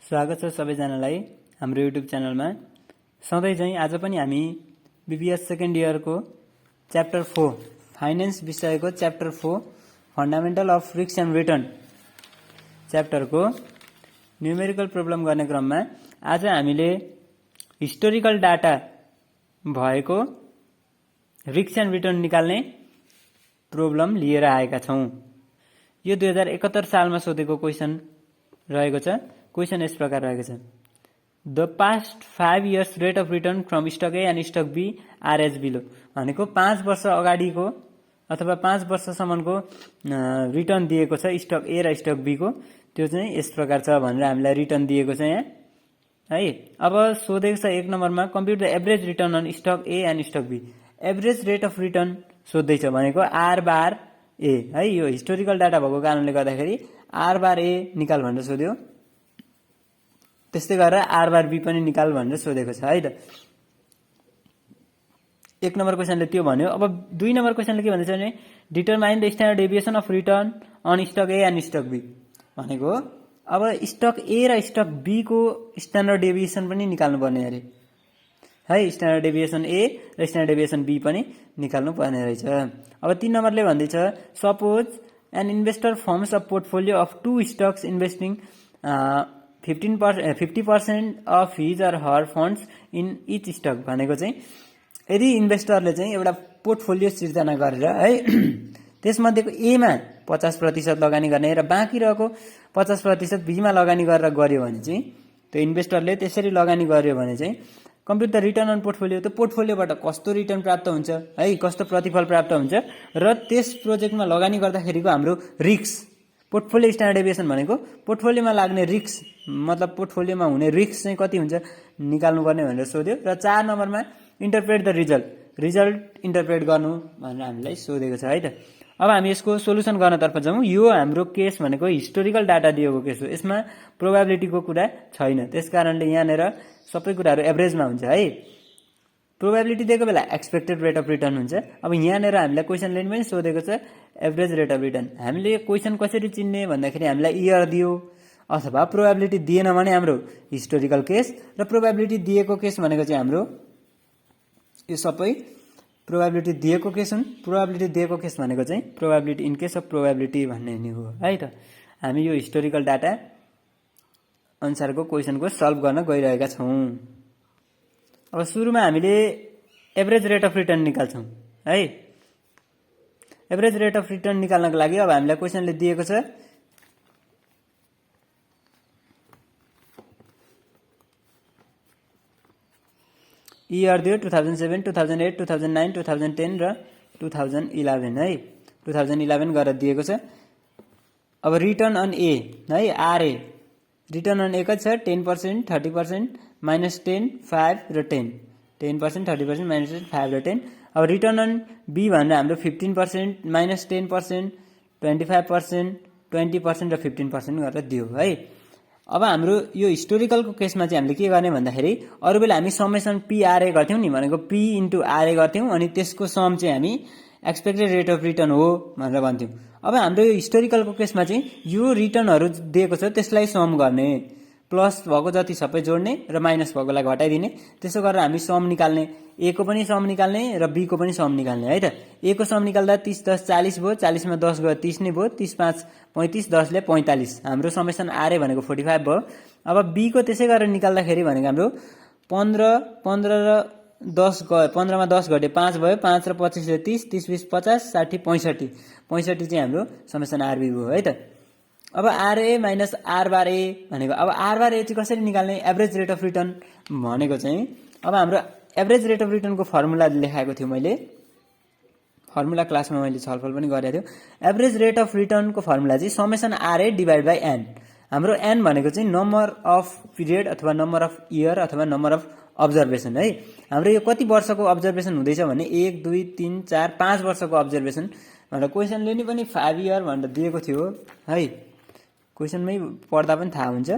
स्वागत छ सबैजनालाई हाम्रो युट्युब च्यानलमा। सधैँ चाहिँ आज पनि हामी बीबीएस सेकेन्ड इयरको च्याप्टर 4 फाइनेन्स विषयको chapter 4 fundamental of risk and return च्याप्टरको न्युमेरिकल प्रब्लम गर्ने क्रममा आज हामीले हिस्टोरिकल डाटा भएको रिस्क एन्ड रिटर्न निकाल्ने प्रब्लम लिएर आएका छौं। यो 2071 सालमा सोधेको क्वेशन रहेको छ। क्वेशन यस प्रकार रहेको छ, the past 5 years rate of return from stock A and stock B are as below. भनेको 5 वर्ष अगाडिको अथवा 5 वर्षसम्मको रिटर्न दिएको छ स्टक ए र स्टक बी को, त्यो चाहिँ यस प्रकार छ भनेर हामीलाई रिटर्न दिएको छ यहाँ है। अब सोधेको छ 1 नम्बरमा compute the average return on stock A and stock B. Average rate of return सोध्दैछ भनेको आर बार ए है। यो हिस्टोरिकल डाटा भएको कारणले गर्दाखेरि आर बार ए निकाल भनेर सोध्यो, त्यस्तै गरेर आर बार बी पनि निकाल भनेर सोधेको छ है त। 1 नम्बर क्वेशनले त्यो भन्यो। अब 2 नम्बर क्वेशनले के भन्दैछ भने determine the standard deviation of return on stock A and stock B. भनेको अब स्टक ए र स्टक बी को स्ट्यान्डर्ड डेभिएसन पनि निकाल्नु पर्ने अरे है। स्ट्यान्डर्ड डेभिएसन ए र स्ट्यान्डर्ड डेभिएसन बी पनि निकाल्नु पर्ने रहेछ। अब 3 नम्बरले भन्दैछ suppose an investor forms a portfolio of 2 stocks investing 50% of his or her funds in each stock. भनेको चाहिँ यदि इन्भेस्टरले चाहिँ एउटा पोर्टफोलियो सिर्जना गरेर है त्यसमध्येको ए मा 50% लगानी गर्ने र बाँकी रहेको 50% बी मा लगानी गरेर गर्यो भने चाहिँ त्यो इन्भेस्टरले त्यसरी लगानी गर्यो भने चाहिँ compute the return on portfolio. त्यो पोर्टफोलियोबाट कस्तो रिटर्न प्राप्त हुन्छ है, कस्तो प्रतिफल प्राप्त हुन्छ र त्यस प्रोजेक्टमा लगानी गर्दाखेरिको हाम्रो रिस्क, पोर्टफोलियो स्ट्यान्डर्ड डेभिएसन भनेको पोर्टफोलियोमा लाग्ने रिस्क मतलब पोर्टफोलियोमा हुने रिस्क चाहिँ कति हुन्छ निकाल्नु पर्ने भनेर सोध्यो। र 4 नम्बरमा इन्टरप्रेट द रिजल्ट इन्टरप्रेट गर्नु भनेर हामीलाई सोधेको छ है त। अब हामी यसको सोलुसन गर्नतर्फ जाउँ। यो हाम्रो केस भनेको हिस्टोरिकल डाटा दिएको केस हो, यसमा प्रोबेबिलिटीको कुरा छैन, त्यसकारणले यहाँनिर सबै कुराहरू एभरेजमा हुन्छ है। प्रोबेबिलिटी दिएको बेला एक्सपेक्टेड रेट अफ रिटर्न हुन्छ। अब यहाँनिर हामीलाई क्वेशनले पनि सोधेको छ एभरेज रेट अफ रिटर्न। हामीले यो क्वेशन कसरी चिन्ने भन्दाखेरि हामीलाई इयर दियो अथवा प्रोबेबिलिटी दिएन भने हाम्रो हिस्टोरिकल केस र प्रोबेबिलिटी दिएको केस भनेको चाहिँ हाम्रो यो सबै प्रोबेबिलिटी दिएको केस हुन्। प्रोबेबिलिटी दिएको केस भनेको चाहिँ probability in case of probability भन्ने नि हो है त। हामी यो हिस्टोरिकल डाटा अनुसारको क्वेशनको सल्भ गर्न गइरहेका छौं। अब सुरुमा हामीले एभरेज रेट अफ रिटर्न निकाल्छौं है। एभरेज रेट अफ रिटर्न निकाल्नको लागि अब हामीलाई क्वेशनले दिएको छ इयर दियो 2007, 2008, 2009, 2010 र 2011 है। 2011 गरेर दिएको छ। अब रिटर्न अन ए है आरए, रिटर्न अन ए कति छ 10%, 30%, -10, 5 र 10, 10%, 30%, -10, 5 र 10। अब रिटर्न अन बी भनेर हाम्रो 15%, -10%, 25%, 20% र 15% गरेर दियो है। अब हाम्रो यो हिस्टोरिकलको केसमा चाहिँ हामीले के गर्ने भन्दाखेरि अरु बेला हामी समेसन पी आरए गर्थ्यौं नि, भनेको पी इन्टु आरए गर्थ्यौं अनि त्यसको सम चाहिँ हामी एक्सपेक्टेड रेट अफ रिटर्न हो भनेर भन्थ्यौं। अब हाम्रो यो हिस्टोरिकलको केसमा चाहिँ यो रिटर्नहरु दिएको छ त्यसलाई सम गर्ने, प्लस भएको जति सबै जोड्ने र माइनस भएकोलाई घटाइदिने, त्यसो गरेर हामी सम निकाल्ने, ए को पनि सम निकाल्ने र बी को पनि सम निकाल्ने है त। ए को सम निकाल्दा 30 10 40 भयो, 40 मा 10 गयो 30 नै भयो, 30 5 35, 10 ले 45, हाम्रो समेसन आरए भनेको 45 भयो। अब बी को त्यसै गरेर निकाल्दाखेरि भनेको हाम्रो 15 र 10 गयो, 15 मा 10 घटे 5 भयो, 5 र 25 ले 30, 30 20 50 60 65, 65 चाहिँ हाम्रो समेसन आरबी भयो है त। अब R A minus R bar A भनेको अब आर बार ए चाहिँ कसरी निकाल्ने, एभरेज रेट अफ रिटर्न भनेको चाहिँ अब हाम्रो एभरेज रेट अफ रिटर्नको फर्मुला लेखाएको थियो मैले, फर्मुला क्लासमा मैले छलफल पनि गरेको थियो। एभरेज रेट अफ रिटर्नको फर्मुला चाहिँ summation RA divide by N. हाम्रो एन भनेको चाहिँ नम्बर अफ पिरियड अथवा नम्बर अफ इयर अथवा नम्बर अफ अब्जर्भेसन है। हाम्रो यो कति वर्षको अब्जर्भेसन हुँदैछ भने 1 2 3 4 5 वर्षको अब्जर्भेसन भनेर क्वेशनले नि पनि 5 इयर भनेर दिएको थियो है। क्वेशनमै पढ्दा पनि थाहा हुन्छ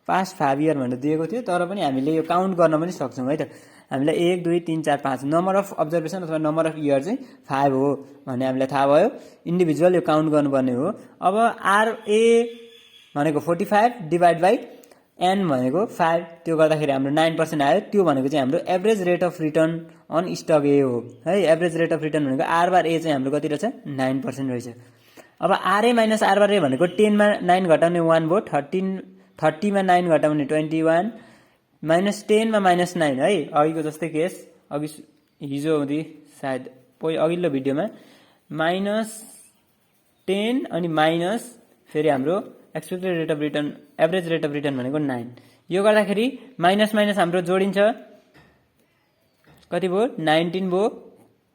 पास्ट 5 इयर भनेर दिएको थियो, तर पनि हामीले यो काउन्ट गर्न पनि सक्छौं है त। हामीलाई 1 2 3 4 5 नम्बर अफ अब्जर्भेसन अथवा नम्बर अफ इयर चाहिँ 5 हो भन्ने हामीलाई थाहा भयो। इन्डिभिजुअल यो काउन्ट गर्नुपर्ने हो। अब आरए भनेको 45 डिभाइड बाइ एन भनेको 5 त्यो गर्दाखेरि हाम्रो 9% आयो त्यो भनेको चाहिँ हाम्रो average rate of return on stock A हो है एभरेज रेट अफ रिटर्न भनेको आर बार ए चाहिँ हाम्रो कति रहेछ 9% रहेछ अब R A minus R bar A भनेको 10 मा 9 घटाउने 1 भयो 30 मा 9 घटाउने 21 माइनस 10 मा माइनस 9 है अघिको जस्तै केस अघि हिजो हुँदी सायद अघिल्लो भिडियोमा माइनस 10 अनि माइनस फेरि हाम्रो expected rate of return average rate of return भनेको 9 यो गर्दाखेरि माइनस माइनस हाम्रो जोडिन्छ कति भयो 19 भयो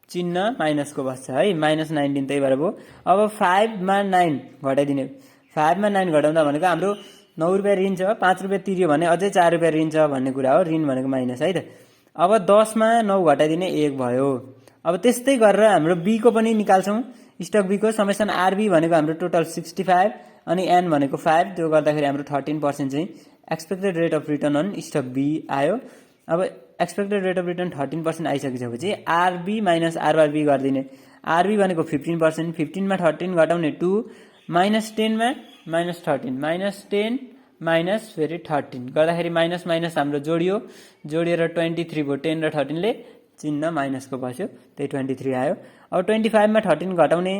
चिन्ह माइनसको बस्छ है माइनस 19 त्यही भएर भयो अब 5 मा 9 घटाइदिने 5 मा 9 घटाउँदा भनेको हाम्रो 9 रुपैयाँ ऋण छ 5 रुपैयाँ तिर्यो भने अझै 4 रुपैयाँ ऋण छ भन्ने कुरा हो ऋण भनेको माइनस है त अब 10 मा 9 घटाइदिने 1 भयो अब त्यस्तै गरेर हाम्रो बी को पनि निकाल्छौं स्टक बी को समेसन आरबी भनेको हाम्रो टोटल 65 अनि एन भनेको 5 त्यो गर्दाखेरि हाम्रो 13% चाहिँ expected rate of return on stock B आयो अब एक्सपेक्टेड रेट अफ रिटर्न 13% आइसकेपछि आरबी माइनस आरआरबी गरिदिने आरबी भनेको 15% 15 मा 13 घटाउने 2 माइनस 10 मा माइनस 13 माइनस 10 माइनस फेरि 13 गर्दाखेरि माइनस माइनस हाम्रो जोडिएर 23 भयो 10 र 13 ले चिन्ह माइनसको बस्यो त्यही 23 आयो अब 25 मा 13 घटाउने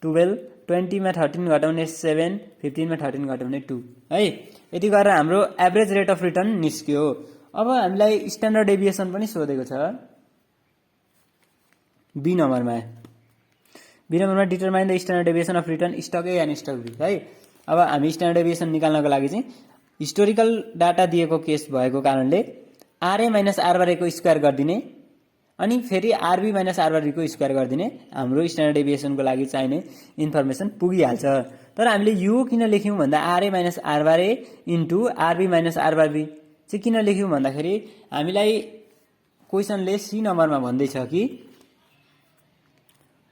12 20 मा 13 घटाउने 7 15 मा 13 घटाउने 2 है यति गरेर हाम्रो एभरेज रेट अफ रिटर्न निस्क्यो अब हामीलाई स्ट्यान्डर्ड डेभिएसन पनि सोधेको छ बी नम्बरमा determine the standard deviation of return stock A and stock B है अब हामी स्ट्यान्डर्ड डेभिएसन निकाल्नको लागि चाहिँ हिस्टोरिकल डाटा दिएको केस भएको कारणले RA minus R bar A को स्क्वायर गरिदिने अनि फेरि RB minus R bar B को स्क्वायर गरिदिने हाम्रो स्ट्यान्डर्ड डेभिएसनको लागि चाहिने इन्फर्मेसन पुगिहाल्छ तर हामीले यो किन लेख्यौं भन्दा RA minus R bar A into R B minus R bar B चाहिँ किन लेख्यौं भन्दाखेरि हामीलाई क्वेशनले सी नम्बरमा भन्दैछ कि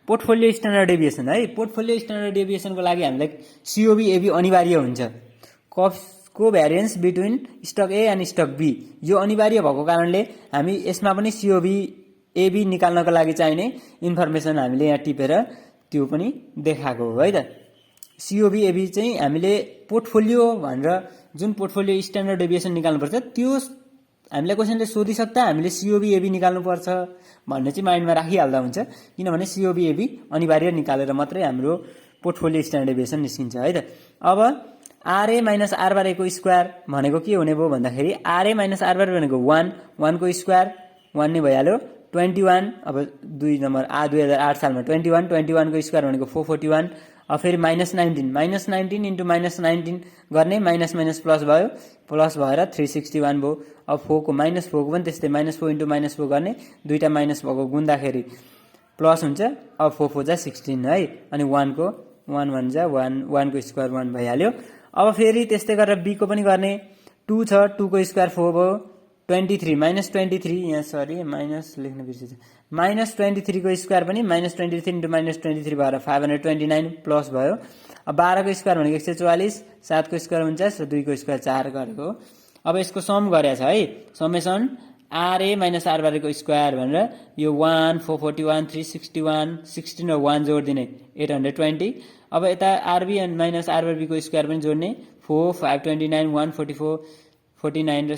पोर्टफोलियो स्ट्यान्डर्ड डेभिएसन है पोर्टफोलियो स्ट्यान्डर्ड डेभिएसनको लागि हामीलाई सीओबी एबी अनिवार्य हुन्छ को variance between stock A and stock B यो अनिवार्य भएको कारणले हामी यसमा पनि सीओबी एबी निकाल्नको लागि चाहिने इन्फर्मेसन हामीले यहाँ टिपेर त्यो पनि देखाएको हो है त सीओबी एबी चाहिँ हामीले पोर्टफोलियो भनेर जुन पोर्टफोलियो स्ट्यान्डर्ड डेभिएसन निकाल्नुपर्छ त्यो हामीलाई क्वेशनले सोधिसक्दा हामीले सीओबी एबी निकाल्नुपर्छ भन्ने चाहिँ माइन्डमा राखिहाल्दा हुन्छ किनभने सीओबी एबी अनिवार्य निकालेर मात्रै हाम्रो पोर्टफोलियो स्ट्यान्डर्ड डेभिएसन निस्किन्छ है त अब R A minus R bar A को स्क्वायर भनेको के हुने भयो भन्दाखेरि आरए माइनस आर बार भनेको 1 को स्क्वायर 1 नै भइहाल्यो 21 अब 2 नम्बर 2008 सालमा 21 को स्क्वायर भनेको 441 अब फेरि माइनस 19 इन्टु माइनस 19 गर्ने माइनस माइनस प्लस भयो प्लस भएर 361 भयो अब 4 को माइनस 4 को पनि त्यस्तै माइनस 4 इन्टु माइनस 4 गर्ने दुईटा माइनस भएको गुन्दाखेरि प्लस हुन्छ अब 4 4 जा 16 है अनि 1 को 1 1 जा 1 को स्क्वायर 1 भइहाल्यो अब फेरि त्यस्तै गरेर बी को पनि गर्ने 2 छ 2 को स्क्वायर 4 भयो 23 माइनस 23 यहाँ सरी माइनस लेख्न बिर्सेछु माइनस 23 को स्क्वायर पनि माइनस 23 इन्टु माइनस 23 भएर 529 प्लस भयो अब 12 को स्क्वायर भनेको 144 7 को स्क्वायर 49 र 2 को स्क्वायर 4 गरेको अब यसको सम गरेछ है summation RA minus R bar को स्क्वायर भनेर यो 1 441 361 16 र 1 जोड्दिने 820 अब यता RB and minus R bar B को स्क्वायर पनि जोड्ने 4 529 144 49 र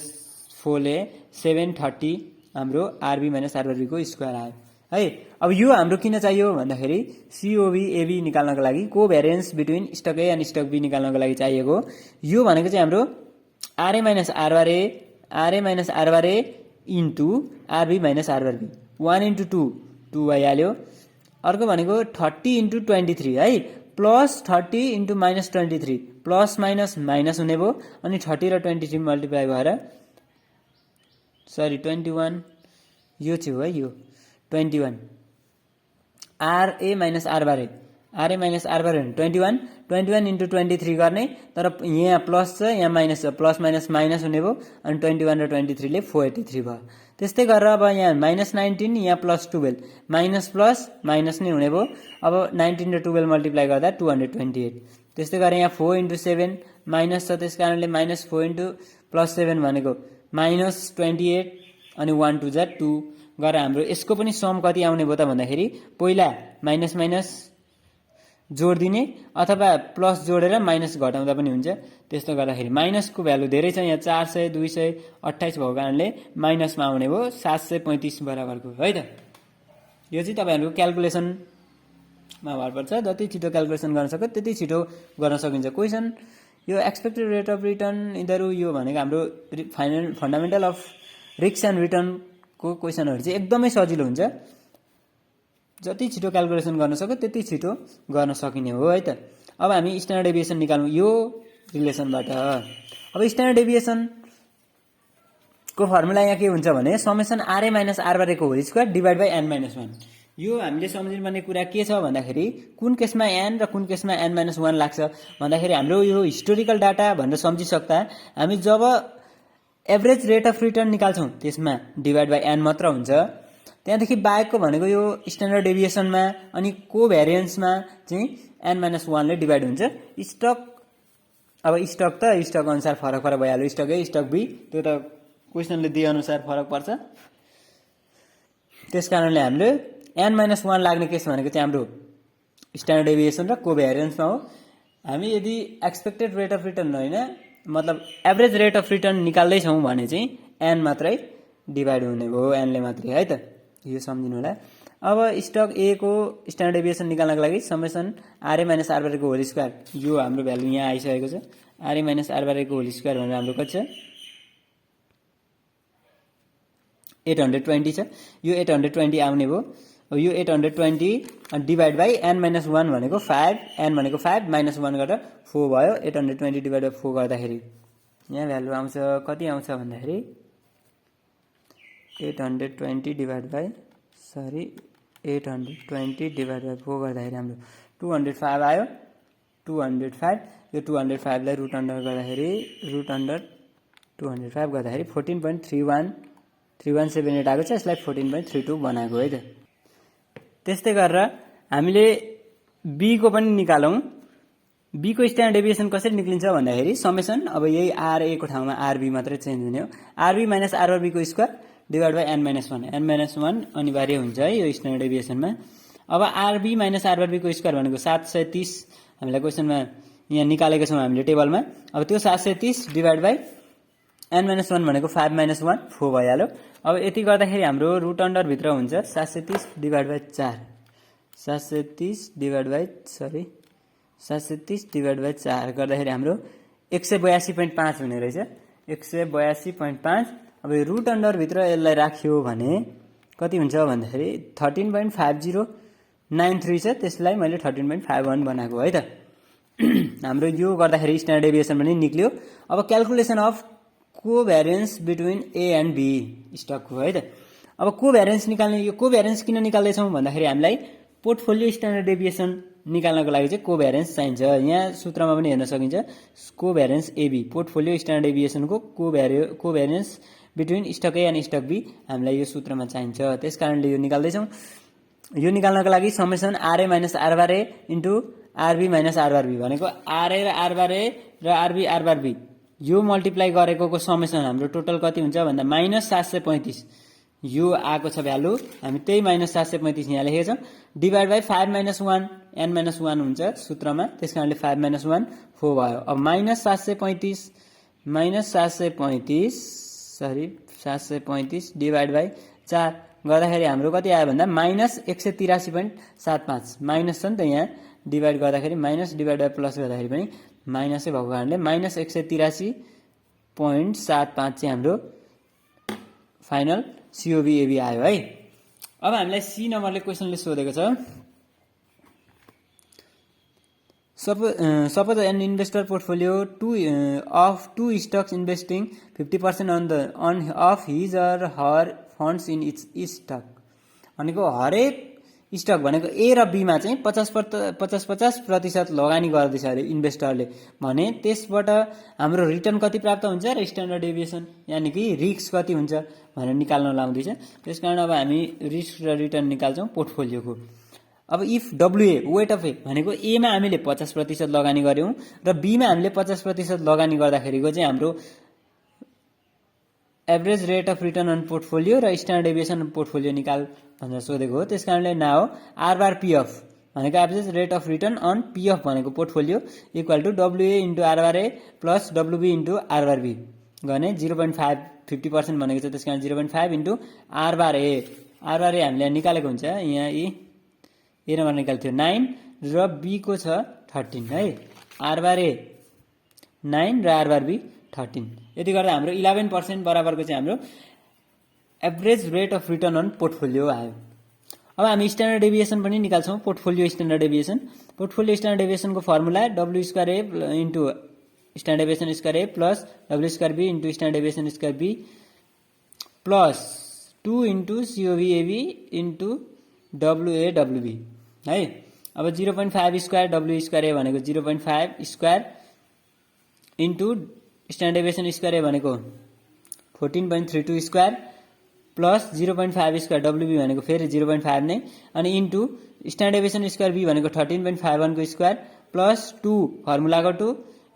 4 ले 730 हाम्रो RB minus R bar B को स्क्वायर आयो है अब यो हाम्रो किन चाहियो भन्दाखेरि सीओबी एबी निकाल्नको लागि को variance between stock A and stock B निकाल्नको लागि चाहिएको यो भनेको चाहिँ हाम्रो R A minus R bar A into R B minus R bar B 1 into 2 भइहाल्यो अर्को भनेको 30 इन्टु 23 है plus 30 into minus 23 plus minus minus हुने भयो अनि 30 र 23 मल्टिप्लाई भएर सरी 21 यो चाहिँ हो है यो 21 आरए माइनस आर बार ए 21 इन्टु 23 गर्ने तर यहाँ प्लस छ यहाँ माइनस छ प्लस माइनस माइनस हुने भयो अनि 21 र 23 ले 483 भयो त्यस्तै गरेर अब यहाँ माइनस 19 यहाँ प्लस 12 माइनस प्लस माइनस नै हुने भयो अब 19 र 12 मल्टिप्लाई गर्दा 228 त्यस्तै गरेर यहाँ 4 इन्टु 7 माइनस छ त्यस कारणले माइनस 4 इन्टु प्लस 7 भनेको माइनस 28 अनि 1 2 जा 2 गरेर हाम्रो यसको पनि सम कति आउने भयो त भन्दाखेरि पहिला माइनस माइनस जोड दिने अथवा प्लस जोडेर माइनस घटाउँदा पनि हुन्छ। त्यस्तो गर्दाखेरि माइनसको भ्यालु धेरै छ, यहाँ 400 228 भएको कारणले माइनसमा आउने भयो 735 बराबरको है त। यो चाहिँ तपाईहरुको क्याल्कुलेसनमा भर पर्छ, जति छिटो क्याल्कुलेसन गर्न सक्यो त्यति छिटो गर्न सकिन्छ क्वेशन। यो एक्सपेक्टेड रेट अफ रिटर्न यिनीहरू यो भनेको हाम्रो फन्डामेन्टल अफ रिस्क एन्ड रिटर्नको क्वेशनहरु चाहिँ एकदमै सजिलो हुन्छ, जति छिटो क्याल्कुलेसन गर्न सक्यो त्यति छिटो गर्न सकिने हो है त। अब हामी स्ट्यान्डर्ड डेभिएसन निकाल्नु यो रिलेसनबाट। अब स्ट्यान्डर्ड डेभिएसन को फर्मुला यहाँ के हुन्छ भने summation RA minus R bar को whole square divide by n minus 1। यो हामीले सम्झिनुपर्ने कुरा के छ भन्दाखेरि कुन केसमा एन र कुन केसमा एन माइनस 1 लाग्छ भन्दाखेरि हाम्रो यो हिस्टोरिकल डाटा भनेर सम्झिसक्दा हामी जब एभरेज रेट अफ रिटर्न निकाल्छौं त्यसमा डिभाइड बाइ एन मात्र हुन्छ। त्यहाँदेखि बाहेकको भनेको यो स्ट्यान्डर्ड डेभिएसनमा अनि कोभ्यारियन्समा चाहिँ एन माइनस 1 ले डिभाइड हुन्छ। स्टक अब स्टक त स्टक अनुसार फरक फरक भइहाल्यो, स्टक ए स्टक बी त्यो त क्वेशनले दिए अनुसार फरक पर्छ। त्यसकारणले हामीले एन माइनस 1 लाग्ने केस भनेको चाहिँ हाम्रो स्ट्यान्डर्ड डेभिएसन र कोभ्यारियन्समा हो। हामी यदि एक्सपेक्टेड रेट अफ रिटर्न होइन मतलब एभरेज रेट अफ रिटर्न निकाल्दै छौं भने चाहिँ एन मात्रै डिभाइड हुने भयो, एन ले मात्रै है त। यो सम्झिनु होला। अब स्टक ए को स्ट्यान्डर्ड डेभिएसन निकाल्नको लागि summation RA minus R bar को होल स्क्वायर यो हाम्रो भ्यालु यहाँ आइसकेको छ। आरए माइनस आर बार को होल स्क्वायर भनेर हाम्रो कति छ 820 छ। यो 820 आउने भयो। यो 820 डिभाइड बाइ एन माइनस 1 भनेको 5, एन भनेको 5 माइनस 1 गरेर 4 भयो। 820 डिभाइड बाइ 4 गर्दाखेरि यहाँ भ्यालु आउँछ कति आउँछ भन्दाखेरि 820 डिभाइड बाइ 4 गर्दाखेरि हाम्रो 205 आयो। 205 यो 205 लाई रुट अन्डर गर्दाखेरि रुट अन्डर 205 गर्दाखेरि 14.3178 आएको छ। यसलाई 14.32 बनाएको है त। त्यस्तै गरेर हामीले बी को पनि निकालौं। बी को स्ट्यान्डर्ड डेभिएसन कसरी निक्लिन्छ भन्दाखेरि समेसन अब यही आर ए को ठाउँमा आर बी मात्रै चेन्ज हुने हो। R B minus R bar B को square divide by n minus 1। An minus 1 अनिवार्य हुन्छ है यो स्ट्यान्डर्ड डेभिएसनमा। अब R B minus R bar B को स्क्वायर भनेको 730 हामीलाई क्वेशनमा यहाँ निकालेको छौं हामीले टेबलमा। अब त्यो 730 डिभाइड बाइ एन माइनस 1 भनेको 5 माइनस 1 4 भइहाल्यो। अब यति गर्दाखेरि हाम्रो रुट अन्डर भित्र हुन्छ 730 डिभाइड बाइ 4 गर्दाखेरि हाम्रो 182.5 हुने रहेछ। 182.5। अब यो रुट अन्डर भित्र यसलाई राख्यो भने कति हुन्छ भन्दाखेरि 13.5093 छ। त्यसलाई मैले 13.51 बनाएको है त। हाम्रो यो गर्दाखेरि स्ट्यान्डर्ड डेभिएसन पनि निक्ल्यो। अब calculation of covariance between A and B स्टकको है त। अब कोभ्यारियन्स निकाल्ने यो कोभ्यारियन्स किन निकाल्दै छौं भन्दाखेरि हामीलाई पोर्टफोलियो स्ट्यान्डर्ड डेभिएसन निकाल्नको लागि चाहिँ कोभ्यारियन्स चाहिन्छ। यहाँ सूत्रमा पनि हेर्न सकिन्छ कोभ्यारियन्स एबी पोर्टफोलियो स्ट्यान्डर्ड डेभिएसनको covariance between stock A and stock B हामीलाई यो सूत्रमा चाहिन्छ। त्यसकारणले यो निकाल्दै छौं। यो निकाल्नको लागि summation RA minus R bar A into R B minus R bar B भनेको आरए र आर बार ए र आरबी आर बार बी यो मल्टिप्लाई गरेको समेसन हाम्रो टोटल कति हुन्छ भन्दा माइनस 735 यो आएको छ भ्यालु। हामी त्यही माइनस 735 यहाँ लेखेका छौं divide by 5 minus 1 an minus 1 हुन्छ सूत्रमा। त्यसकारणले 5 माइनस 1 4 भयो। अब माइनस 735 डिभाइड बाइ 4 गर्दाखेरि हाम्रो कति आयो भन्दा माइनस 183.75 माइनस छ नि त यहाँ डिभाइड गर्दाखेरि माइनस डिभाइड बाइ प्लस गर्दाखेरि पनि माइनसै भएको कारणले माइनस 183.75 चाहिँ हाम्रो फाइनल सीओबी एबी आयो है। अब हामीलाई सी नम्बरले क्वेशनले सोधेको छ suppose an investor portfolio of two stocks investing 50% of his or her funds in each stock भनेको हरेक स्टक भनेको ए र बी मा चाहिँ 50% लगानी गर्दैछ अरे इन्भेस्टरले भने त्यसबाट हाम्रो रिटर्न कति प्राप्त हुन्छ र स्ट्यान्डर्ड डेभिएसन यानी कि रिस्क कति हुन्छ भनेर निकाल्न लाउँदैछ। त्यसकारण अब हामी रिस्क र रिटर्न निकाल्छौं पोर्टफोलियोको। अब इफ डब्ल्युए वेट अफ ए भनेको ए मा हामीले 50% लगानी गर्यौं र बी मा हामीले 50% लगानी गर्दाखेरिको चाहिँ हाम्रो average rate of return on portfolio र स्ट्यान्डर्ड डेभिएसन अन पोर्टफोलियो निकाल भनेर सोधेको हो। त्यसकारणले now R bar P of भनेको average rate of return on PF भनेको portfolio equal to W A into R bar A plus W B into R bar B गर्ने 0.5 50% भनेको छ, त्यस कारण 0.5 इन्टु आरबारए हामीले निकालेको हुन्छ यहाँ ए नम्बर निकालेको थियो 9 र बी को छ 13 है। आरबारए 9 र आरबारबी 13 यति गर्दा हाम्रो 11% बराबरको चाहिँ हाम्रो average rate of return on portfolio आयो। अब हामी स्ट्यान्डर्ड डेभिएसन पनि निकाल्छौँ। पोर्टफोलियो स्ट्यान्डर्ड डेभिएसन को formula W square A into standard deviation square A plus W square B into standard deviation square B plus 2 into COV into W A W B है। अब 0.5 square W square A भनेको 0.5 square into standard deviation square A भनेको 14.32 square plus 0.5 square WB भनेको फेरि 0.5 नै अनि into standard deviation square B भनेको 13.51 को स्क्वायर प्लस 2 फर्मुलाको 2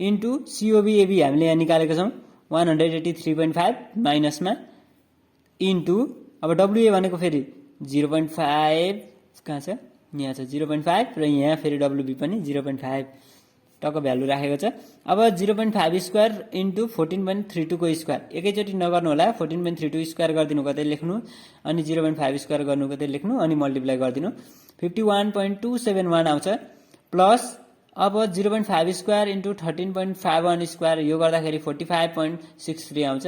इन्टु सिओबी हामीले यहाँ निकालेको छौँ 183.5 माइनसमा इन्टु अब डब्लुए भनेको फेरि 0.5 कहाँ छ यहाँ छ 0.5 र यहाँ फेरि डब्लुबी पनि 0.5 टक्क भ्यालु राखेको छ। अब 0.5 स्क्वायर इन्टु 14.32 को स्क्वायर एकैचोटि नगर्नु होला 14.32 स्क्वायर गरिदिनु कतै लेख्नु अनि 0.5 स्क्वायर गर्नु कतै लेख्नु अनि मल्टिप्लाई गरिदिनु 51.271 आउँछ प्लस अब 0.5 स्क्वायर इन्टु 13.51 स्क्वायर यो गर्दाखेरि 45.63 आउँछ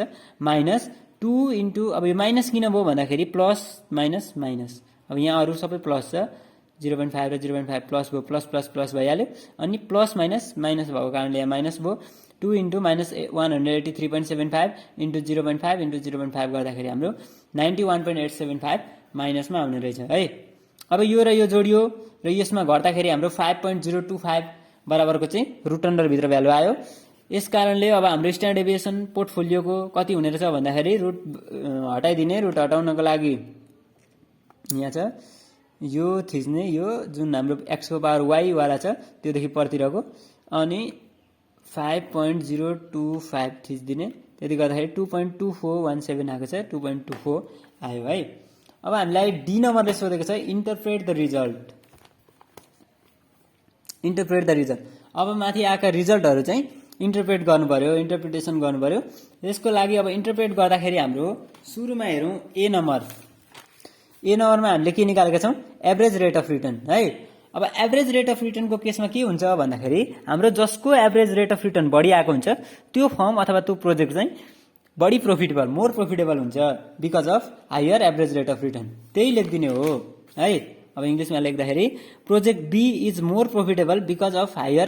माइनस 2 इन्टु अब यो माइनस किन भयो भन्दाखेरि प्लस माइनस माइनस अब यहाँ अरू सबै प्लस छ 0.5 र 0.5 प्लस भयो प्लस भइहाल्यो अनि प्लस माइनस माइनस भएको कारणले यहाँ माइनस भयो 2 इन्टु माइनस 183.75 इन्टु 0.5 इन्टु 0.5 गर्दाखेरि हाम्रो 91.875 माइनसमा आउने रहेछ है। अब यो र यो जोडियो र यसमा घट्दाखेरि हाम्रो 5.025 बराबरको चाहिँ रुट अन्डरभित्र भ्यालु आयो। यस कारणले अब हाम्रो स्ट्यान्डर्ड डेभिएसन पोर्टफोलियोको कति हुने रहेछ भन्दाखेरि रुट हटाइदिने रुट हटाउनको लागि यहाँ छ यो थिच्ने यो जुन हाम्रो x को पावर y वाला छ त्योदेखि परतिरको अनि 5.025 थिच्दिने त्यति गर्दाखेरि 2.2417 आएको छ 2.24 आयो है। अब हामीलाई डी नम्बरले सोधेको छ इन्टरप्रेट द रिजल्ट। अब माथि आएका रिजल्टहरू चाहिँ इन्टरप्रेट गर्नु पर्यो इन्टरप्रिटेसन गर्नु पर्यो। यसको लागि अब इन्टरप्रेट गर्दाखेरि हाम्रो सुरुमा हेरौँ ए नम्बरमा हामीले के निकालेका छौँ एभरेज रेट अफ रिटर्न है। अब एभरेज रेट अफ रिटर्नको केसमा के हुन्छ भन्दाखेरि हाम्रो जसको एभरेज रेट अफ रिटर्न बढी आएको हुन्छ त्यो फर्म अथवा त्यो प्रोजेक्ट चाहिँ बढी प्रॉफिटेबल मोर प्रॉफिटेबल हुन्छ because of higher average rate of return त्यही लेखिदिने हो है। अब इंग्लिशमा लेख्दाखेरि project B is more profitable because of higher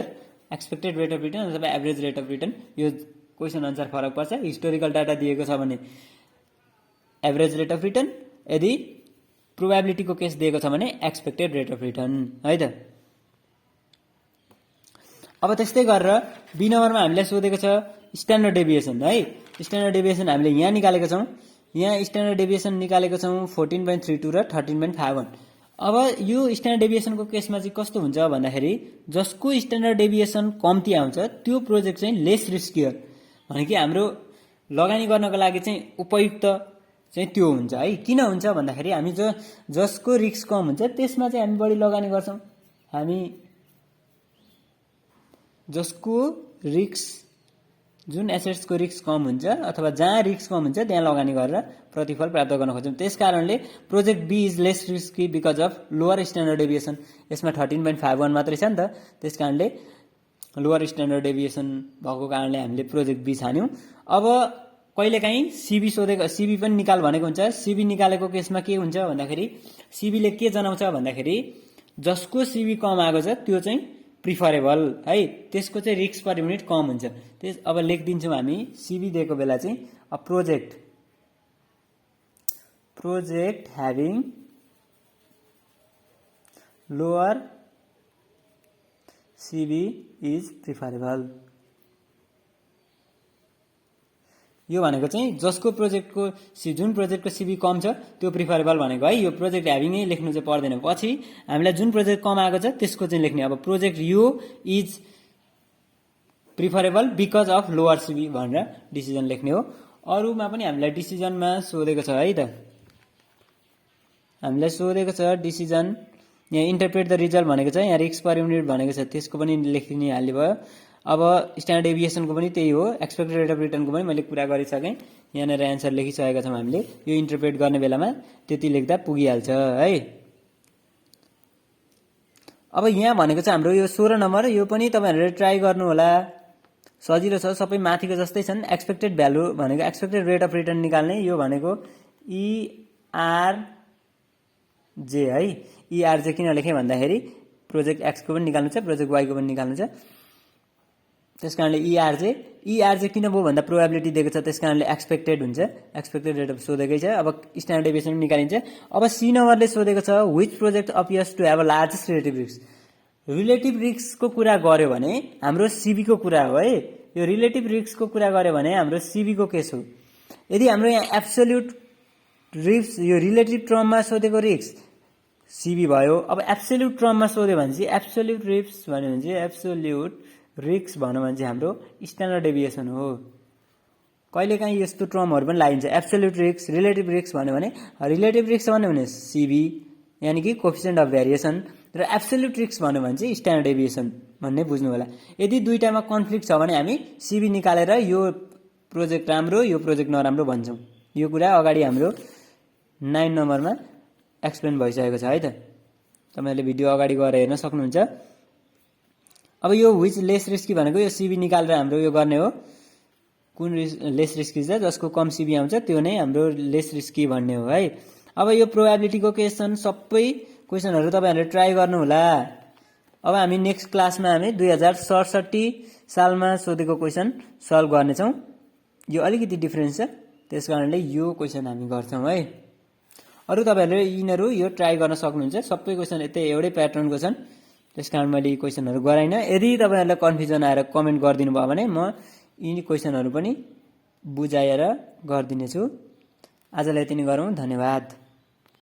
expected rate of return अथवा एभरेज रेट अफ रिटर्न। यो क्वेसन अनुसार फरक पर्छ। हिस्टोरिकल डाटा दिएको छ भने एभरेज रेट अफ रिटर्न यदि प्रोबेबिलिटी को केस दिएको छ भने एक्सपेक्टेड रेट अफ रिटर्न है त। अब त्यस्तै गरेर बी नम्बरमा हामीले सोधेको छ स्ट्यान्डर्ड डेभिएसन है। स्ट्यान्डर्ड डेभिएसन हामीले यहाँ निकालेका छौँ। यहाँ स्ट्यान्डर्ड डेभिएसन निकालेको छौँ 14.32 र 13.51। अब यो स्ट्यान्डर्ड डेभिएसनको केसमा चाहिँ कस्तो हुन्छ भन्दाखेरि जसको स्ट्यान्डर्ड डेभिएसन कम्ती आउँछ त्यो प्रोजेक्ट चाहिँ लेस रिस्कियर भनेको हाम्रो लगानी गर्नको लागि चाहिँ उपयुक्त चाहिँ त्यो हुन्छ है। किन हुन्छ भन्दाखेरि हामी जसको रिस्क कम हुन्छ त्यसमा चाहिँ हामी बढी लगानी गर्छौँ। हामी जसको रिस्क जुन एसेट्सको रिस्क कम हुन्छ अथवा जहाँ रिस्क कम हुन्छ त्यहाँ लगानी गरेर प्रतिफल प्राप्त गर्न खोज्छौँ। त्यसकारणले project B is less risky because of lower standard deviation. यसमा 13.51 मात्रै छ नि त त्यसकारणले लोअर स्ट्यान्डर्ड डेभिएसन भएको कारणले हामीले प्रोजेक्ट बी छान्यौँ। अब कहिलेकाहीँ सिबी पनि निकाल भनेको हुन्छ। सिबी निकालेको केसमा के हुन्छ भन्दाखेरि सिबीले के जनाउँछ भन्दाखेरि जसको सिबी कम आएको छ त्यो चाहिँ प्रिफरेबल है। त्यसको चाहिँ रिस्क पर युनिट कम हुन्छ। अब लेखिदिन्छौँ हामी सिबी दिएको बेला चाहिँ project having lower CB is preferable. यो भनेको चाहिँ जसको प्रोजेक्टको जुन प्रोजेक्टको सिबी कम छ त्यो प्रिफरेबल भनेको है। यो प्रोजेक्ट ह्याभिङै लेख्नु चाहिँ पर्दैन। पछि हामीलाई जुन प्रोजेक्ट कम आएको छ त्यसको चाहिँ लेख्ने। अब प्रोजेक्ट यो is preferable because of lower CV भनेर डिसिजन लेख्ने हो। अरूमा पनि हामीलाई डिसिजनमा सोधेको छ है त। हामीलाई सोधेको छ डिसिजन यहाँ इन्टरप्रेट द रिजल्ट भनेको छ, यहाँ रिस्क पर युनिट भनेको छ त्यसको पनि लेखिदिने हाल्ने भयो। अब स्ट्यान्डर्ड डेभिएसनको पनि त्यही हो, एक्सपेक्टेड रेट अफ रिटर्नको पनि मैले कुरा गरिसकेँ। यहाँनिर एन्सर लेखिसकेका छौँ हामीले, यो इन्टरप्रेट गर्ने बेलामा त्यति लेख्दा पुगिहाल्छ है। अब यहाँ भनेको छ हाम्रो यो 16 नम्बर, यो पनि तपाईँहरूले ट्राई गर्नु होला, सजिलो छ, सबै माथिको जस्तै छन्। एक्सपेक्टेड भ्यालु भनेको एक्सपेक्टेड रेट अफ रिटर्न निकाल्ने, यो भनेको ERJ है। ERJ किन लेखेँ भन्दाखेरि प्रोजेक्ट एक्सको पनि निकाल्नु छ, प्रोजेक्ट वाईको पनि निकाल्नु छ, त्यस कारणले ERJ किन भयो भन्दा प्रोबेबिलिटी दिएको छ, त्यस कारणले एक्सपेक्टेड हुन्छ, एक्सपेक्टेड रेट अफ सोधेकै छ। अब स्ट्यान्डर्ड डेभिएसन पनि निकालिन्छ। अब सी नम्बरले सोधेको छ which project appears to have a largest relative risk. Relative रिस्कको कुरा गर्यो भने हाम्रो सिबीको कुरा हो है, यो रिलेटिभ रिस्कको कुरा गर्यो भने हाम्रो सिबीको केस हो। यदि हाम्रो यहाँ एब्सोल्युट रिस्क, यो रिलेटिभ टर्ममा सोधेको रिस्क सिबी भयो। अब एब्सोल्युट टर्ममा सोध्यो भने चाहिँ एब्सोल्युट रिस्क भन्यो भने चाहिँ एब्सोल्युट रिस्क भन्यो भने चाहिँ हाम्रो स्ट्यान्डर्ड डेभिएसन हो। कहिलेकाहीँ यस्तो टर्महरू पनि लागिन्छ, एब्सोल्युट रिस्क, रिलेटिभ रिस्क भन्यो भने, रिलेटिभ रिस्क भन्यो भने सिबी यानि कि कोएफिसिएन्ट अफ भेरिएसन, र एब्सोल्युट रिस्क भन्यो भने चाहिँ स्ट्यान्डर्ड डेभिएसन भन्ने बुझ्नु होला। यदि दुईटामा कन्फ्लिक्ट छ भने हामी सिबी निकालेर यो प्रोजेक्ट राम्रो यो प्रोजेक्ट नराम्रो भन्छौँ। यो कुरा अगाडि हाम्रो 9 नम्बरमा एक्सप्लेन भइसकेको छ है त, तपाईँहरूले भिडियो अगाडि गएर हेर्न सक्नुहुन्छ। अब यो व्हिच लेस रिस्की भनेको यो सिबी निकालेर हाम्रो यो गर्ने हो, कुन लेस रिस्की छ जसको कम सिबी आउँछ त्यो नै हाम्रो लेस रिस्की भन्ने हो है। अब यो प्रोबेबिलिटीको क्वेसन सबै क्वेसनहरू तपाईँहरूले ट्राई गर्नु होला। अब हामी नेक्स्ट क्लासमा हामी 2067 सालमा सोधेको क्वेसन सल्भ गर्नेछौँ। यो अलिकति डिफरेन्स छ, त्यस कारणले यो क्वेसन हामी गर्छौँ है। अरू तपाईँहरूले यिनीहरू यो ट्राई गर्न सक्नुहुन्छ, सबै क्वेसन यतै एउटै प्याटर्नको छन्, त्यस कारण मैले यी क्वेसनहरू गराइनँ। यदि तपाईँहरूलाई कन्फ्युजन आएर कमेन्ट गरिदिनु भयो भने म यी क्वेसनहरू पनि बुझाएर गरिदिनेछु। आजलाई यति नै गरौँ, धन्यवाद।